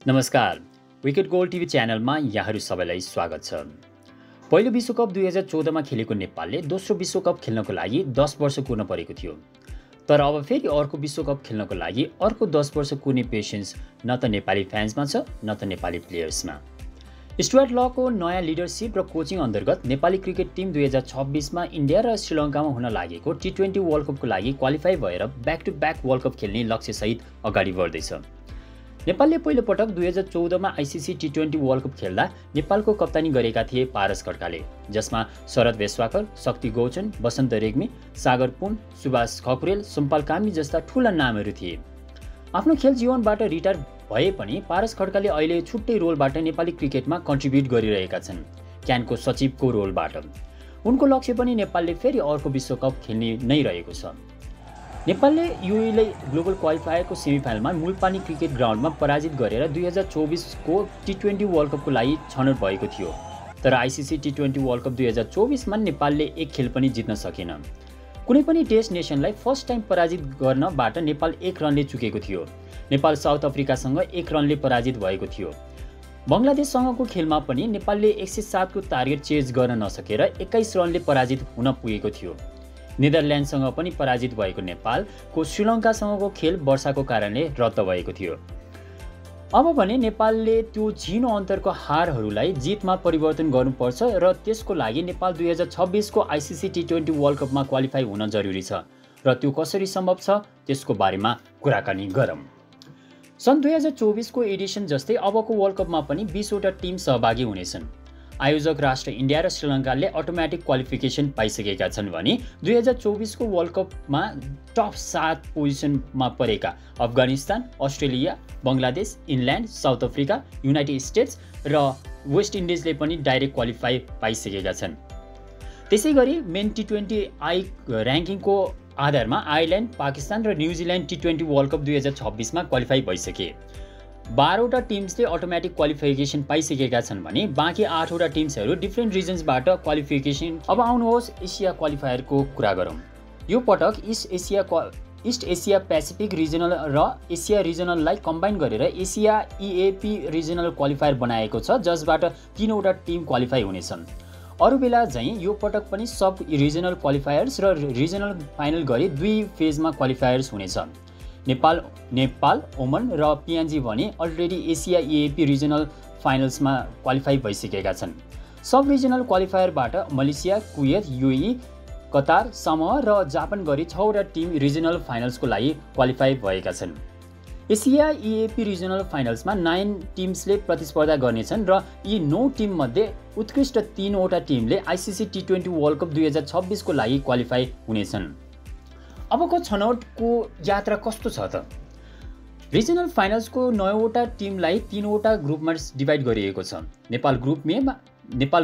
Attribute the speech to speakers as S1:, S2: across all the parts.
S1: नमस्कार, wicket goal TV च्यानलमा यहाँहरू सबैलाई स्वागत छ। पहिलो विश्वकप 2014मा खेलेको नेपालले दोस्रो विश्वकप खेल्नको लागि 10 वर्ष कुर्न परेको थियो। तर अब फेरि अर्को विश्वकप खेल्नको लागि अर्को 10 वर्ष कुर्ने पेसेन्स न त नेपाली फ्यान्समा छ न त नेपाली प्लेयर्समा। स्टुअर्ट लको नयाँ लिडरसिप र कोचिङ अन्तर्गत नेपाली क्रिकेट टिम 2026मा इन्डिया र श्रीलङ्कामा हुन लागेको टी20 वर्ल्ड कपको लागि क्वालिफाई भएर back to back world cup खेल्ने लक्ष्यसहित अगाडि बढ्दैछ। नेपालले पहिलो पटक 2014मा आइसिसी टी20 वर्ल्ड कप खेल्दा नेपालको कप्तानी गरेका थिए पारस खड्काले, जसमा शरद वेश्वाकर, शक्ति गौचन, वसन्त रेग्मी, सागर पुन, सुभाष खकुरेल, सुम्पाल कामी जस्ता ठूला नामहरू थिए। आफ्नो खेल जीवनबाट रिटायर भए पनि पारस खड्काले अहिले छुट्टै रोलबाट नेपाली क्रिकेटमा कन्ट्रिब्युट गरिरहेका छन्, क्यानको सचिवको रोलबाट। उनको लक्ष्य पनि नेपालले फेरि अर्को विश्वकप खेल्ने नै रहेको छ। नेपालले युएईले ग्लोबल क्वालिफायरको सेमिफाइनलमा मुलपानी क्रिकेट ग्राउन्डमा पराजित गरेर 2024को टी20 वर्ल्ड कपको लागि छनौट भएको थियो। तर आइसिसी टी20 वर्ल्ड कप 2024मा नेपालले एक खेल पनि जित्न सकेन। कुनै पनि टेस्ट नेसनलाई फर्स्ट टाइम पराजित गर्नबाट नेपाल 1 रनले चुकेको थियो। नेपाल साउथ अफ्रिकासँग 1 रनले पराजित भएको थियो। बङ्गलादेशसँगको खेलमा पनि नेपालले 107 को टार्गेट चेज गर्न नसकेर 21 रनले पराजित हुन पुगेको थियो। नेदरल्यान्डसँग पनि पराजित भएको नेपालको श्रीलङ्कासँगको खेल वर्षाको कारणले रद्द भएको थियो। अब भने नेपालले त्यो झिनो अन्तरको हारहरूलाई जितमा परिवर्तन गर्नुपर्छ र त्यसको लागि नेपाल 2026को आइसिसी टी20 वर्ल्ड कपमा क्वालिफाई हुन जरुरी छ र त्यो कसरी सम्भव छ त्यसको बारेमा कुराकानी गरौँ। सन् 2024को एडिसन जस्तै अबको वर्ल्ड कपमा पनि 20 वटा टिम सहभागी हुनेछन्। आयोजक राष्ट्र इन्डिया र श्रीलङ्काले अटोमेटिक क्वालिफिकेसन पाइसकेका छन् भने 2024को वर्ल्ड कपमा टप 7 पोजिसनमा परेका Afghanistan, Australia, Bangladesh, England, south Africa, United states र वेस्ट इन्डिजले पनि डाइरेक्ट क्वालिफाई पाइसकेका छन्। त्यसैगरी मेन टी20 र्याङ्किङको आधारमा आयरल्यान्ड, पाकिस्तान र न्युजिल्यान्ड टी20 वर्ल्ड कप 2026मा क्वालिफाई भइसके। 12 वटा टिम्सले अटोमेटिक क्वालिफिकेसन पाइसकेका छन् भने बाँकी 8 वटा टिम्सहरू डिफ्रेन्ट रिजन्सबाट क्वालिफिकेसन। अब आउनुहोस् एसिया क्वालिफायरको कुरा गरौँ। यो पटक इस्ट एसिया पेसिफिक रिजनल र एसिया रिजनललाई कम्बाइन गरेर एसिया इएपी रिजनल क्वालिफायर बनाएको छ, जसबाट 3 वटा टिम क्वालिफाई हुनेछन्। अरू बेला झैँ यो पटक पनि सब रिजनल क्वालिफायर्स र रिजनल फाइनल गरी 2 फेजमा क्वालिफायर्स हुनेछ। नेपाल, ओमन र पिएनजी भने अलरेडी एसिया इएपी रिजनल फाइनल्समा क्वालिफाई भइसकेका छन्। सब रिजनल क्वालिफायरबाट Malaysia, Kuwait, UAE, Qatar, Samoa र जापान गरी 6 वटा टिम रिजनल फाइनल्सको लागि क्वालिफाई भएका छन्। एसिया इएपी रिजनल फाइनल्समा 9 टिम्सले प्रतिस्पर्धा गर्नेछन् र यी 9 टिममध्ये उत्कृष्ट 3 वटा टिमले आइसिसी टी20 वर्ल्ड कप 2026को लागि क्वालिफाई हुनेछन्। अबको छनौटको यात्रा कस्तो छ त? रिजनल फाइनल्सको 9 वटा टिमलाई 3 वटा ग्रुपमा डिभाइड गरिएको छ। नेपाल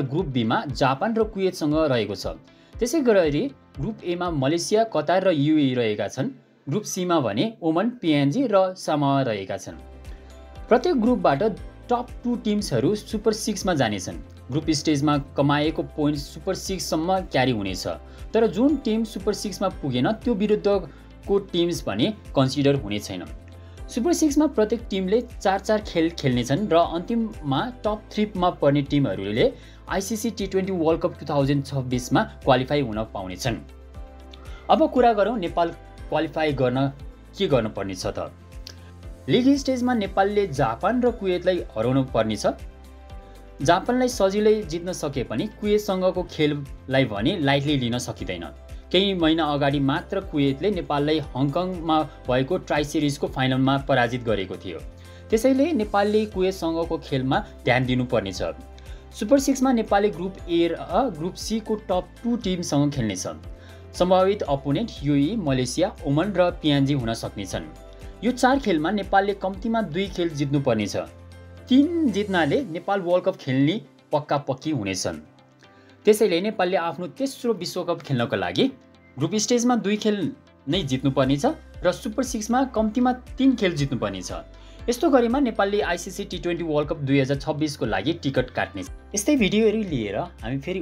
S1: ग्रुप बीमा जापान र कुवेतसँग रहेको छ। त्यसै गरी ग्रुप एमा मलेसिया, कतार र युएई रहेका छन्। ग्रुप सीमा भने ओमन, पिएनजी र सामोआ रहेका छन्। प्रत्येक ग्रुपबाट टप 2 टिम्सहरू सुपर 6मा जानेछन्। ग्रुप स्टेजमा कमाएको पोइन्ट सुपर 6सम्म क्यारी हुनेछ। तर जुन टिम सुपर 6मा पुगेन त्यो विरुद्धको टिम्स भने कन्सिडर हुने छैन। सुपर 6मा प्रत्येक टिमले 4-4 खेल खेल्नेछन् र अन्तिममा टप 3मा पर्ने टिमहरूले आइसिसी टी20 वर्ल्ड कप 2026मा क्वालिफाई हुन पाउनेछन्। अब कुरा गरौँ नेपाल क्वालिफाई गर्न के गर्नुपर्ने छ त? लिग स्टेजमा नेपालले जापान र कुवेतलाई हराउनु पर्नेछ। जापानलाई सजिलै जित्न सके पनि कुवेतसँगको खेललाई भने लाइटली लिन सकिँदैन। केही महिना अगाडि मात्र कुवेतले नेपाललाई हङकङमा भएको ट्राई सिरिजको फाइनलमा पराजित गरेको थियो। त्यसैले नेपालले कुवेतसँगको खेलमा ध्यान दिनुपर्नेछ। सुपर 6मा नेपालले ग्रुप ए र ग्रुप सी को टप 2 टिमसँग खेल्नेछ। सम्भावित अपोनेन्ट युएई, मलेसिया, ओमन र पिएनजी हुन सक्नेछन्। यो 4 खेलमा नेपालले कम्तीमा 2 खेल जित्नुपर्नेछ। 3 जित्नाले नेपाल वर्ल्ड कप खेल्ने पक्का-पक्की हुनेछन्। त्यसैले नेपालले आफ्नो तेस्रो विश्वकप खेल्नको लागि ग्रुप स्टेजमा 2 खेल नै जित्नुपर्नेछ र सुपर 6मा कम्तीमा 3 खेल जित्नुपर्नेछ। यस्तो गरेमा नेपालले आइसिसी टी20 वर्ल्ड कप 2026को लागि टिकट काट्नेछ। यस्तै भिडियोहरू लिएर हामी फेरि